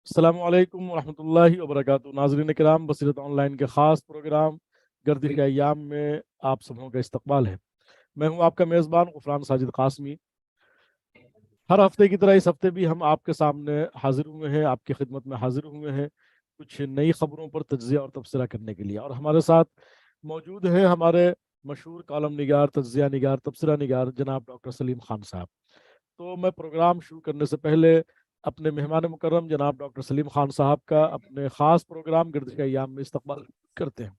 अस्सलामुअलैकुम वरहमतुल्लाहि वबरकातुहू। नाज़रीन किराम, बसीरत ऑनलाइन के ख़ास प्रोग्राम गर्दिश के अय्याम में आप सबों का इस्तकबाल है। मैं हूं आपका मेज़बान ग़ुफ़रान साजिद क़ासमी। हर हफ्ते की तरह इस हफ्ते भी हम आपके सामने हाजिर हुए हैं, आपकी खिदमत में हाजिर हुए हैं कुछ नई खबरों पर तज्ज़िया और तबसरा करने के लिए। और हमारे साथ मौजूद हैं हमारे मशहूर कॉलम निगार, तज्ज़िया निगार, तबसरा निगार जनाब डॉक्टर सलीम खान साहब। तो मैं प्रोग्राम शुरू करने से पहले अपने मेहमान मुकर्रम जनाब डॉक्टर सलीम खान साहब का अपने ख़ास प्रोग्राम गर्दिश के अय्याम में इस्तकबाल करते हैं।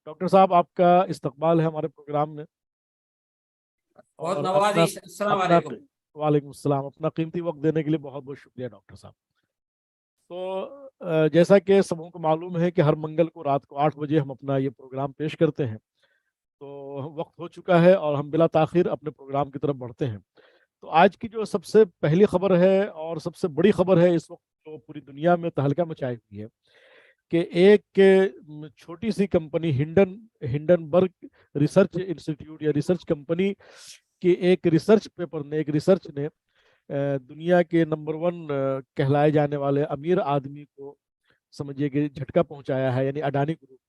डॉक्टर साहब, आपका इस्तकबाल है हमारे प्रोग्राम में बहुत और अपना नवाजिश। अस्सलाम अपना वालेकुम। वालेकुम सलाम। अपना कीमती वक्त देने के लिए बहुत बहुत शुक्रिया डॉक्टर साहब। तो जैसा कि सबों को मालूम है कि हर मंगल को रात को 8 बजे हम अपना ये प्रोग्राम पेश करते हैं। तो वक्त हो चुका है और हम बिला ताखिर अपने प्रोग्राम की तरफ बढ़ते हैं। तो आज की जो सबसे पहली खबर है और सबसे बड़ी खबर है इस वक्त, जो पूरी दुनिया में तहलका मचाई हुई है कि एक छोटी सी कंपनी हिंडनबर्ग रिसर्च इंस्टीट्यूट या रिसर्च कंपनी के एक रिसर्च पेपर ने, एक रिसर्च ने दुनिया के नंबर 1 कहलाए जाने वाले अमीर आदमी को समझिए कि झटका पहुंचाया है, यानी अडानी ग्रुप।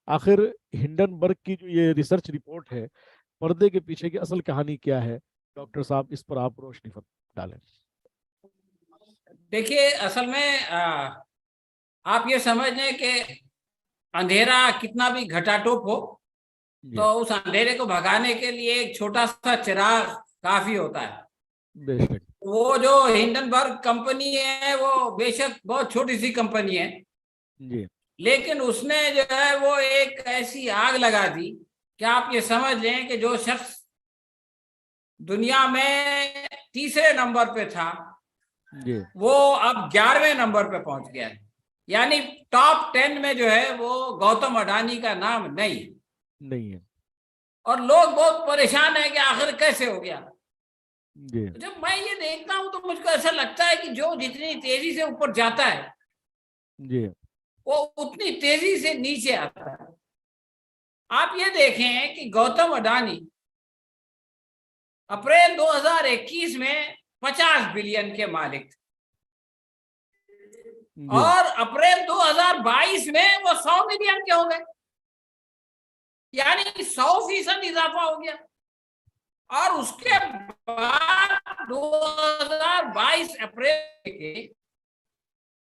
आखिर हिंडनबर्ग की जो ये रिसर्च रिपोर्ट है, पर्दे के पीछे की असल कहानी क्या है, डॉक्टर साहब इस पर आप रोशनी डालें। देखिए, असल में आप ये समझ लें कि अंधेरा कितना भी घटाटोप हो तो उस अंधेरे को भगाने के लिए एक छोटा सा चिराग काफी होता है। बेशक। वो जो हिंडनबर्ग कंपनी है वो बेशक बहुत छोटी सी कंपनी है जी। लेकिन उसने जो है वो एक ऐसी आग लगा दी कि आप ये समझ लें कि जो शख्स दुनिया में तीसरे नंबर पे था जी। वो अब 11वें नंबर पे पहुंच गया है। यानी टॉप 10 में जो है वो गौतम अडानी का नाम नहीं है। और लोग बहुत परेशान है कि आखिर कैसे हो गया। जी। जब मैं ये देखता हूं तो मुझको ऐसा लगता है कि जो जितनी तेजी से ऊपर जाता है जी। वो उतनी तेजी से नीचे आता है। आप ये देखें कि गौतम अडानी अप्रैल 2021 में 50 बिलियन के मालिक थे जी। और अप्रैल 2022 में वो 100 बिलियन के हो गए, यानी 100% इजाफा हो गया। और उसके बाद 2022 अप्रैल के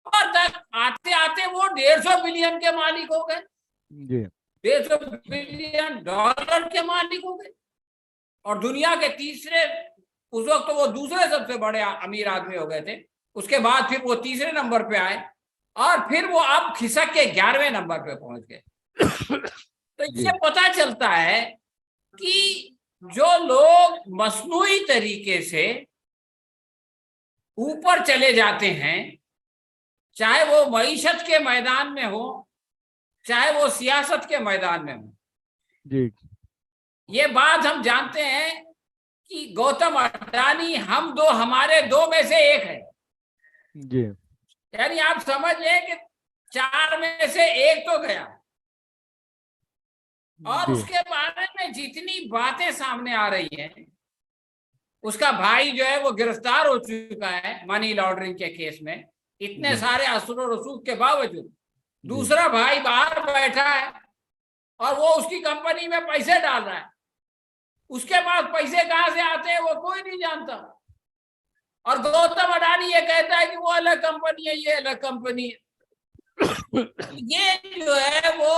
और तक आते आते वो 150 बिलियन के मालिक हो गए। जी। 150 बिलियन डॉलर के मालिक हो गए और दुनिया के तीसरे, उस वक्त तो वो दूसरे सबसे बड़े अमीर आदमी हो गए थे। उसके बाद फिर वो तीसरे नंबर पे आए और फिर वो अब खिसक के 11वें नंबर पे पहुंच गए। तो इससे पता चलता है कि जो लोग मसनूई तरीके से ऊपर चले जाते हैं, चाहे वो मईशत के मैदान में हो चाहे वो सियासत के मैदान में हो, जी। ये बात हम जानते हैं कि गौतम अडानी हमारे दो में से एक है। जी। यानी आप समझ लें कि 4 में से एक तो गया। और उसके बारे में जितनी बातें सामने आ रही हैं, उसका भाई जो है वो गिरफ्तार हो चुका है मनी लॉन्ड्रिंग के केस में। इतने सारे असर और रसूख के बावजूद दूसरा भाई बाहर बैठा है और वो उसकी कंपनी में पैसे डाल रहा है। उसके पास पैसे कहां से आते हैं वो कोई नहीं जानता। और गौतम अडानी ये कहता है कि वो अलग कंपनी है, ये अलग कंपनी है। ये जो है वो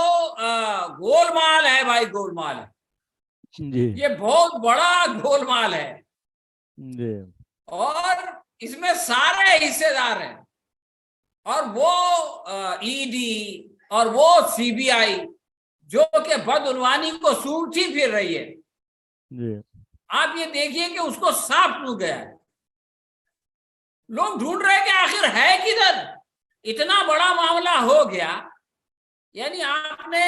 गोलमाल है भाई, गोलमाल है। जी। ये बहुत बड़ा गोलमाल है जी। और इसमें सारे हिस्सेदार हैं। और वो ईडी और वो सीबीआई जो कि बदउनवानी को सूंघती फिर रही है। जी। आप ये देखिए कि उसको सांप क्यों गया है। लोग ढूंढ रहे हैं कि आखिर है किधर। इतना बड़ा मामला हो गया, यानी आपने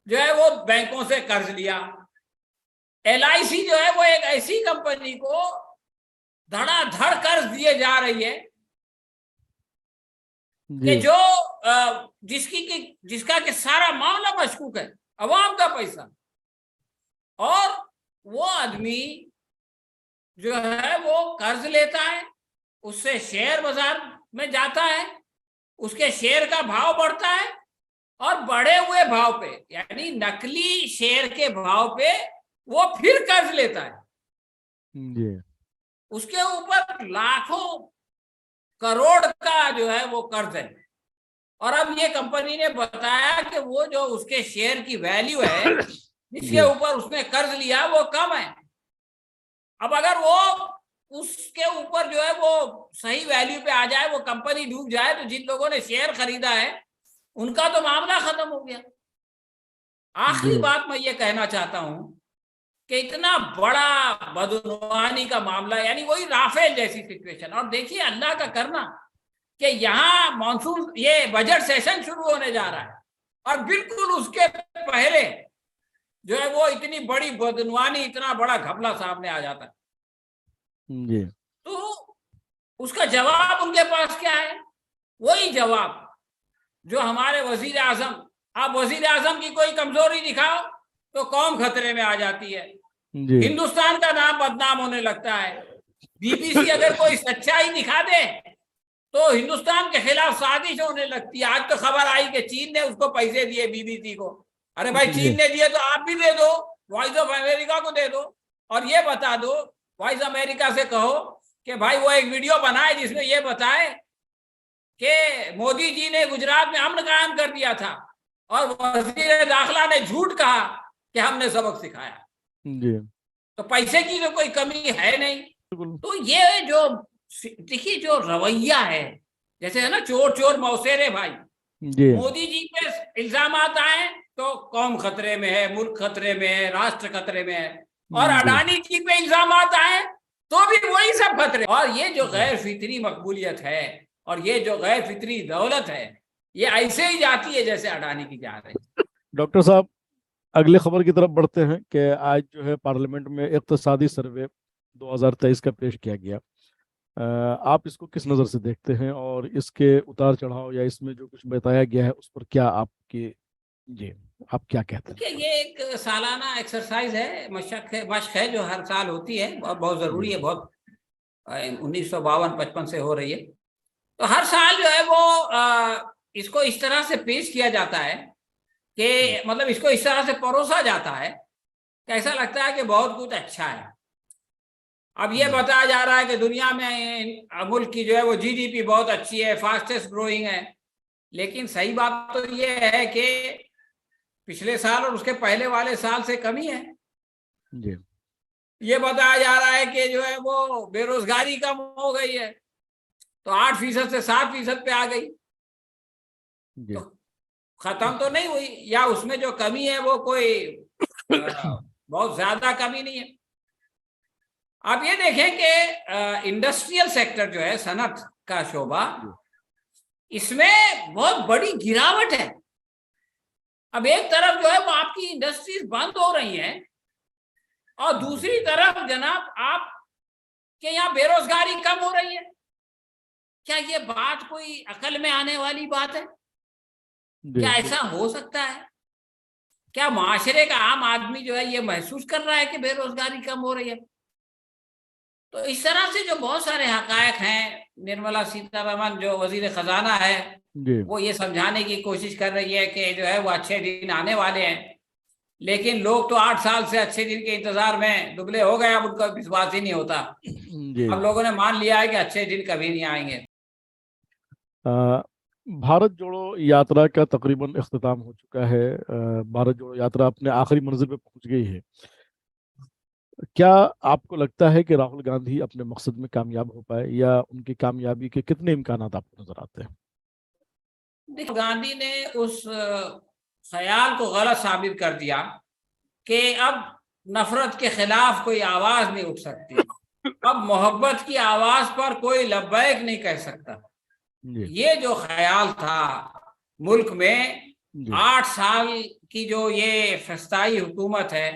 जो है वो बैंकों से कर्ज लिया। एलआईसी जो है वो एक ऐसी कंपनी को धड़ाधड़ कर्ज दिए जा रही है कि जो जिसका कि सारा मामला मशकूक है, अवाम का पैसा। और वो आदमी जो है वो कर्ज लेता है, उससे शेयर बाजार में जाता है, उसके शेयर का भाव बढ़ता है और बढ़े हुए भाव पे यानी नकली शेयर के भाव पे वो फिर कर्ज लेता है। जी उसके ऊपर लाखों करोड़ का जो है वो कर्ज है। और अब ये कंपनी ने बताया कि वो जो उसके शेयर की वैल्यू है जिसके ऊपर उसने कर्ज लिया वो कम है। अब अगर वो उसके ऊपर जो है वो सही वैल्यू पे आ जाए, वो कंपनी डूब जाए, तो जिन लोगों ने शेयर खरीदा है उनका तो मामला खत्म हो गया। आखिरी बात मैं ये कहना चाहता हूं कि इतना बड़ा बदनवानी का मामला, यानी वही राफेल जैसी सिचुएशन। और देखिए अल्लाह का करना कि यहाँ मॉनसून ये बजट सेशन शुरू होने जा रहा है और बिल्कुल उसके पहले जो है वो इतनी बड़ी बदनवानी, इतना बड़ा घपला सामने आ जाता है। जी तो उसका जवाब उनके पास क्या है? वही जवाब जो हमारे वजीर आजम, आप वजीर आजम की कोई कमजोरी दिखाओ तो कौम खतरे में आ जाती है, हिंदुस्तान का नाम बदनाम होने लगता है। बीबीसी अगर कोई सच्चाई दिखा दे तो हिंदुस्तान के खिलाफ साजिश होने लगती है। आज तो खबर आई कि चीन ने उसको पैसे दिए बीबीसी को। अरे भाई चीन ने दिए तो आप भी दे दो, वॉइस ऑफ अमेरिका को दे दो और ये बता दो, वॉइस अमेरिका से कहो कि भाई वो एक वीडियो बनाए जिसमें ये बताए कि मोदी जी ने गुजरात में अमन कायम कर दिया था और वजीर दाखिला ने झूठ कहा कि हमने सबक सिखाया। जी तो पैसे की तो कोई कमी है नहीं। तो ये जो देखिए जो रवैया है, जैसे है ना चोर चोर मौसेरे भाई, मोदी जी पे इल्जाम आए तो कौम खतरे में है, मुल्क खतरे में है, राष्ट्र खतरे में है, और अडानी जी पे इल्जाम आए तो भी वही सब खतरे। और ये जो गैर फितरी मकबूलियत है और ये जो गैर फितरी दौलत है, ये ऐसे ही जाती है जैसे अडानी की जा रही है। डॉक्टर साहब, अगले खबर की तरफ बढ़ते हैं कि आज जो है पार्लियामेंट में इक्तिसादी सर्वे 2023 का पेश किया गया। आप इसको किस नज़र से देखते हैं और इसके उतार चढ़ाव या इसमें जो कुछ बताया गया है उस पर क्या आपकी आप क्या कहते हैं? ये एक सालाना एक्सरसाइज है, मशक है जो हर साल होती है और बहुत ज़रूरी है, बहुत 1952-55 से हो रही है। तो हर साल जो है वो इसको इस तरह से पेश किया जाता है कि मतलब इसको इस तरह से परोसा जाता है कि ऐसा लगता है कि बहुत कुछ अच्छा है। अब ये बताया जा रहा है कि दुनिया में मुल्क की जो है वो जीडीपी बहुत अच्छी है, फास्टेस्ट ग्रोइंग है। लेकिन सही बात तो ये है कि पिछले साल और उसके पहले वाले साल से कमी है। जी। ये बताया जा रहा है कि जो है वो बेरोजगारी कम हो गई है, तो 8% से 7% पे आ गई। तो खत्म तो नहीं हुई, या उसमें जो कमी है वो कोई बहुत ज्यादा कमी नहीं है। आप ये देखें कि इंडस्ट्रियल सेक्टर जो है, सनत का शोबा, इसमें बहुत बड़ी गिरावट है। अब एक तरफ जो है वो आपकी इंडस्ट्रीज बंद हो रही हैं और दूसरी तरफ जनाब आप के यहाँ बेरोजगारी कम हो रही है। क्या ये बात कोई अकल में आने वाली बात है? क्या ऐसा हो सकता है? क्या माशरे का आम आदमी जो है ये महसूस कर रहा है कि बेरोजगारी कम हो रही है? तो इस तरह से जो बहुत सारे हकायक हैं, निर्मला सीतारमण जो वजीर खजाना है वो ये समझाने की कोशिश कर रही है कि जो है वो अच्छे दिन आने वाले हैं, लेकिन लोग तो 8 साल से अच्छे दिन के इंतजार में दुबले हो गए। अब उनका विश्वास ही नहीं होता। अब लोगों ने मान लिया है कि अच्छे दिन कभी नहीं आएंगे। भारत जोड़ो यात्रा का तकरीबन इख्तिताम हो चुका है। भारत जोड़ो यात्रा अपने आखिरी मंजिल पे पहुंच गई है। क्या आपको लगता है कि राहुल गांधी अपने मकसद में कामयाब हो पाए या उनकी कामयाबी के कितने इम्कान आपको नजर आते हैं? देखिए, गांधी ने उस ख्याल को गलत साबित कर दिया कि अब नफरत के खिलाफ कोई आवाज नहीं उठ सकती, अब मोहब्बत की आवाज पर कोई लब्बैक नहीं कह सकता। ये जो ख्याल था मुल्क में 8 साल की जो ये फस्ताई हुकूमत है,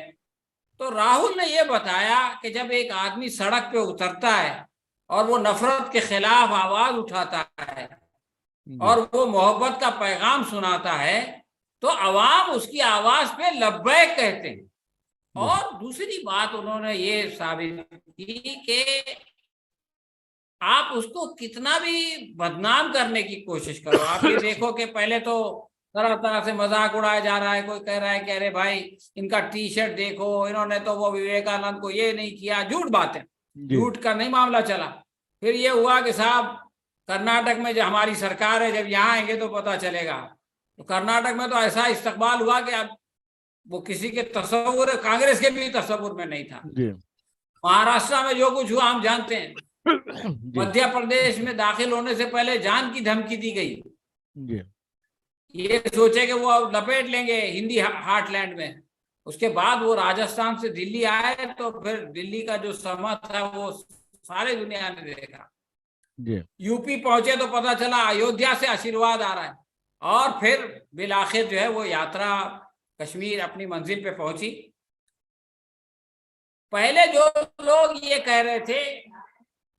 तो राहुल ने ये बताया कि जब एक आदमी सड़क पे उतरता है और वो नफरत के खिलाफ आवाज उठाता है और वो मोहब्बत का पैगाम सुनाता है, तो अवाम उसकी आवाज पे लब्बैक कहते हैं और दूसरी बात उन्होंने ये साबित की कि आप उसको कितना भी बदनाम करने की कोशिश करो, आप ये देखो कि पहले तो तरह तरह से मजाक उड़ाया जा रहा है। कोई कह रहा है कि अरे भाई इनका टी शर्ट देखो, इन्होंने तो वो विवेकानंद को ये नहीं किया। झूठ बात है, झूठ का नहीं मामला चला। फिर ये हुआ कि साहब कर्नाटक में जो हमारी सरकार है, जब यहाँ आएंगे तो पता चलेगा। तो कर्नाटक में तो ऐसा इस्तकबाल हुआ कि अब वो किसी के तस्वुर, कांग्रेस के भी तस्वुर में नहीं था। महाराष्ट्र में जो कुछ हुआ हम जानते हैं। मध्य प्रदेश में दाखिल होने से पहले जान की धमकी दी गई, ये सोचे कि वो लपेट लेंगे हिंदी हार्टलैंड में। उसके बाद वो राजस्थान से दिल्ली आए तो फिर दिल्ली का जो समा था वो सारे दुनिया ने देखा। यूपी पहुंचे तो पता चला अयोध्या से आशीर्वाद आ रहा है। और फिर बिलाखिर जो है वो यात्रा कश्मीर अपनी मंजिल पे पहुंची। पहले जो लोग ये कह रहे थे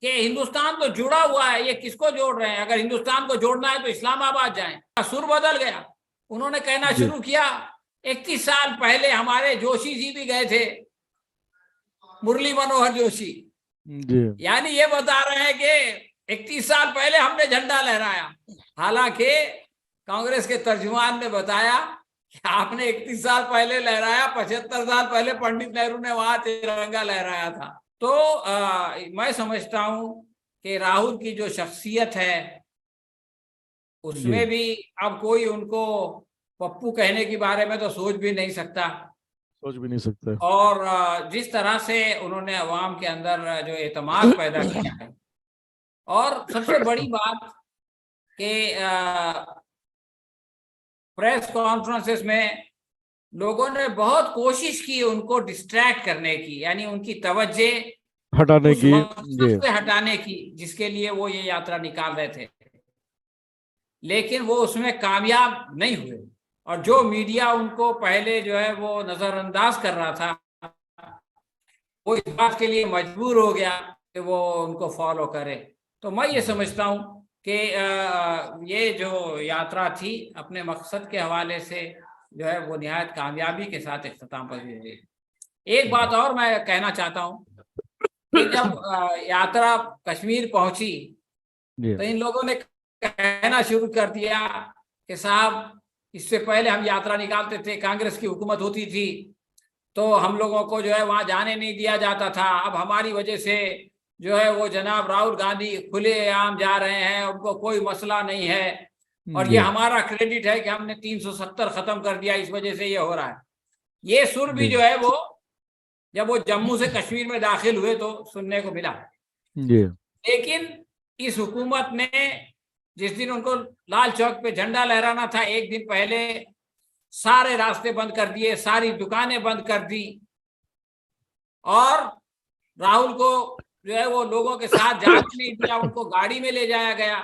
कि हिंदुस्तान तो जुड़ा हुआ है, ये किसको जोड़ रहे हैं, अगर हिंदुस्तान को जोड़ना है तो इस्लामाबाद जाएं, सुर बदल गया। उन्होंने कहना शुरू किया 31 साल पहले हमारे जोशी जी भी गए थे, मुरली मनोहर जोशी। यानी ये बता रहे हैं कि 31 साल पहले हमने झंडा लहराया। हालांकि कांग्रेस के तर्जुमान ने बताया कि आपने 31 साल पहले लहराया, 75 साल पहले पंडित नेहरू ने वहां तिरंगा लहराया था। तो मैं समझता हूं कि राहुल की जो शख्सियत है उसमें भी अब कोई उनको पप्पू कहने के बारे में तो सोच भी नहीं सकता। और जिस तरह से उन्होंने अवाम के अंदर जो एतमाद पैदा किया है, और सबसे बड़ी बात कि प्रेस कॉन्फ्रेंसेस में लोगों ने बहुत कोशिश की उनको डिस्ट्रैक्ट करने की, यानी उनकी तवज्जे हटाने की, से हटाने की, जिसके लिए वो ये यात्रा निकाल रहे थे। लेकिन वो उसमें कामयाब नहीं हुए। और जो मीडिया उनको पहले जो है वो नजरअंदाज कर रहा था, वो इस बात के लिए मजबूर हो गया कि वो उनको फॉलो करे। तो मैं ये समझता हूँ कि ये जो यात्रा थी अपने मकसद के हवाले से जो है वो निहायत कामयाबी के साथ इख्तिताम पजीर हुई। एक बात और मैं कहना चाहता हूँ कि जब यात्रा कश्मीर पहुंची तो इन लोगों ने कहना शुरू कर दिया कि साहब इससे पहले हम यात्रा निकालते थे, कांग्रेस की हुकूमत होती थी तो हम लोगों को जो है वहां जाने नहीं दिया जाता था। अब हमारी वजह से जो है वो जनाब राहुल गांधी खुलेआम जा रहे हैं, उनको कोई मसला नहीं है, और ये हमारा क्रेडिट है कि हमने 370 खत्म कर दिया, इस वजह से ये हो रहा है। ये सुर भी जो है वो जब वो जम्मू से कश्मीर में दाखिल हुए तो सुनने को मिला। लेकिन इस हुकूमत ने जिस दिन उनको लाल चौक पे झंडा लहराना था, एक दिन पहले सारे रास्ते बंद कर दिए, सारी दुकानें बंद कर दी, और राहुल को जो है वो लोगों के साथ जाने नहीं दिया, उनको गाड़ी में ले जाया गया।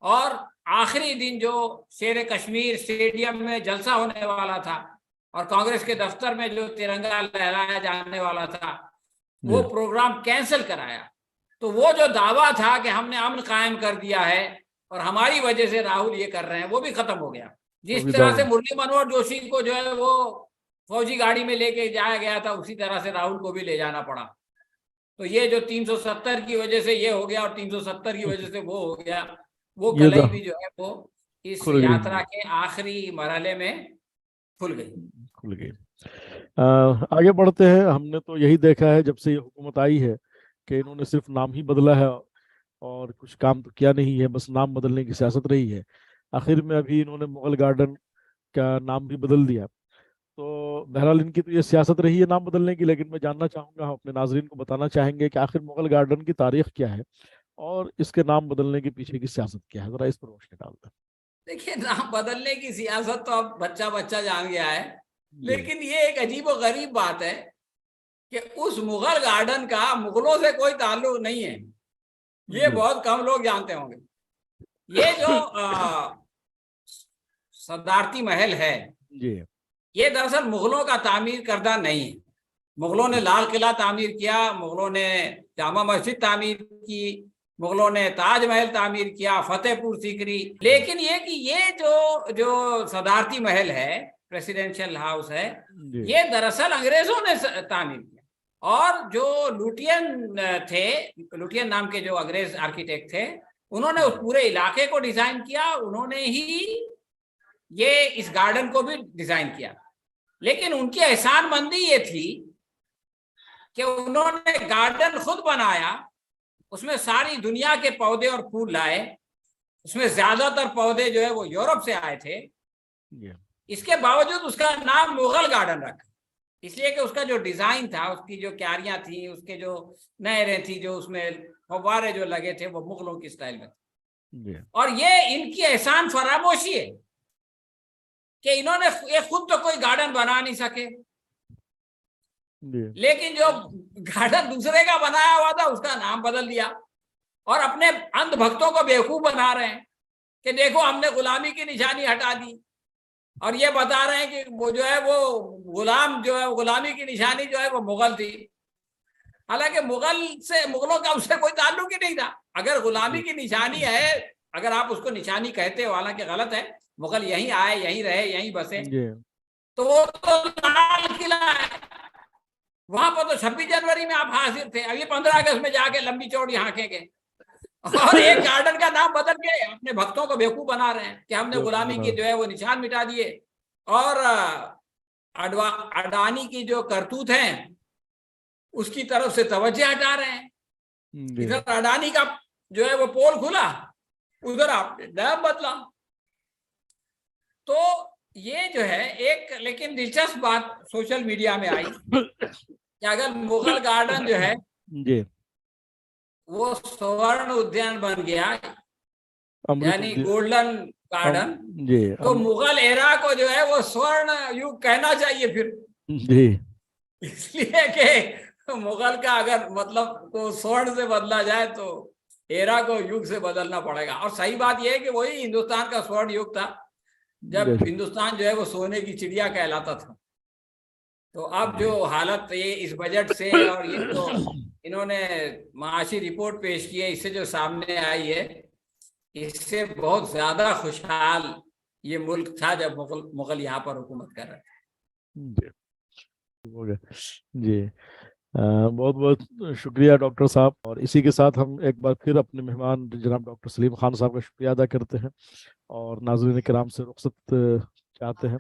और आखिरी दिन जो शेर कश्मीर स्टेडियम में जलसा होने वाला था और कांग्रेस के दफ्तर में जो तिरंगा लहराया जाने वाला था, वो प्रोग्राम कैंसिल कराया। तो वो जो दावा था कि हमने अमन कायम कर दिया है और हमारी वजह से राहुल ये कर रहे हैं, वो भी खत्म हो गया। जिस तरह से मुरली मनोहर जोशी को जो है वो फौजी गाड़ी में लेके जाया गया था, उसी तरह से राहुल को भी ले जाना पड़ा। तो ये जो 370 की वजह से ये हो गया और 370 की वजह से वो हो गया, वो कलई भी जो है वो इस यात्रा के आखिरी मरहले में खुल गई। आगे बढ़ते हैं। हमने तो यही देखा है जब से ये हुकूमत आई है कि इन्होंने सिर्फ नाम ही बदला है और कुछ काम तो किया नहीं है, बस नाम बदलने की सियासत रही है। आखिर में अभी इन्होंने मुगल गार्डन का नाम भी बदल दिया। तो बहरहाल इनकी तो ये सियासत रही है नाम बदलने की, लेकिन मैं जानना चाहूंगा, हम अपने नाजरीन को बताना चाहेंगे कि आखिर मुगल गार्डन की तारीख क्या है और इसके नाम बदलने के पीछे की सियासत क्या है, जरा इस पर रोशनी डालते हैं। देखिए, नाम बदलने की सियासत तो अब बच्चा बच्चा जान गया है, लेकिन ये एक अजीब और गरीब बात है कि उस मुगल गार्डन का मुगलों से कोई ताल्लुक नहीं है। ये बहुत कम लोग जानते होंगे। ये जो सदारती महल है ये दरअसल मुगलों का तामीर करदा नहीं है। मुगलों ने लाल किला तामीर किया, मुगलों ने जामा मस्जिद तामीर की, मुगलों ने ताजमहल तामीर किया, फतेहपुर सीकरी। लेकिन ये कि ये जो सदारती महल है प्रेसिडेंशियल हाउस है, जी ये दरअसल अंग्रेजों ने तामीर किया। और जो लुटियन थे, लुटियन नाम के जो अंग्रेज आर्किटेक्ट थे, उन्होंने उस पूरे इलाके को डिजाइन किया, उन्होंने ही ये इस गार्डन को भी डिजाइन किया। लेकिन उनकी एहसानमंदी ये थी कि उन्होंने गार्डन खुद बनाया, उसमें सारी दुनिया के पौधे और फूल लाए, उसमें ज्यादातर पौधे जो है वो यूरोप से आए थे। इसके बावजूद उसका नाम मुगल गार्डन रखा, इसलिए कि उसका जो डिजाइन था, उसकी जो क्यारियां थी, उसके जो नहरें थी, जो उसमें फव्वारे जो लगे थे, वो मुगलों की स्टाइल में थे। और ये इनकी एहसान फरामोशी है कि इन्होंने ये खुद तो कोई गार्डन बना नहीं सके, लेकिन जो गार्डन दूसरे का बनाया हुआ था उसका नाम बदल दिया और अपने अंध भक्तों को बेवकूफ बना रहे हैं कि देखो हमने गुलामी की निशानी हटा दी, और ये बता रहे हैं कि वो जो है वो गुलाम जो है, गुलामी की निशानी जो है वो मुगल थी। हालांकि मुगलों का उससे कोई ताल्लुक ही नहीं था। अगर गुलामी की निशानी है, अगर आप उसको निशानी कहते हो, हालांकि गलत है, मुगल यहीं आए, यहीं रहे, यहीं बसे, तो वो तो लाल किला है, वहां पर तो 26 जनवरी में आप हाजिर थे, अभी 15 अगस्त में जाके लंबी चौड़ी हाँकेंगे और एक गार्डन का नाम बदल के अपने भक्तों को बेवकूफ बना रहे हैं कि हमने गुलामी के जो है वो निशान मिटा दिए। और अडानी की जो करतूत है उसकी तरफ से तवज्जो हटा रहे हैं। इधर अडानी का जो है वो पोल खुला, उधर आपने डैम बदला। तो ये जो है एक, लेकिन दिलचस्प बात सोशल मीडिया में आई कि अगर मुगल गार्डन जो है जी वो स्वर्ण उद्यान बन गया, यानी गोल्डन गार्डन, जी, तो मुगल एरा को जो है वो स्वर्ण युग कहना चाहिए फिर जी, इसलिए कि मुगल का अगर मतलब को स्वर्ण से बदला जाए तो एरा को युग से बदलना पड़ेगा। और सही बात यह है कि वही हिंदुस्तान का स्वर्ण युग था जब हिंदुस्तान जो है वो सोने की चिड़िया कहलाता था। तो अब जो हालत ये इस बजट से, और ये तो इन्होंने माशी रिपोर्ट पेश की है, इससे जो सामने आई है, इससे बहुत ज्यादा खुशहाल ये मुल्क था जब मुगल यहाँ पर हुकूमत कर रहे थे। जी, बहुत बहुत शुक्रिया डॉक्टर साहब। और इसी के साथ हम एक बार फिर अपने मेहमान जनाब डॉक्टर सलीम खान साहब का शुक्रिया अदा करते हैं और नाज़रीन किराम से रुखसत चाहते हैं।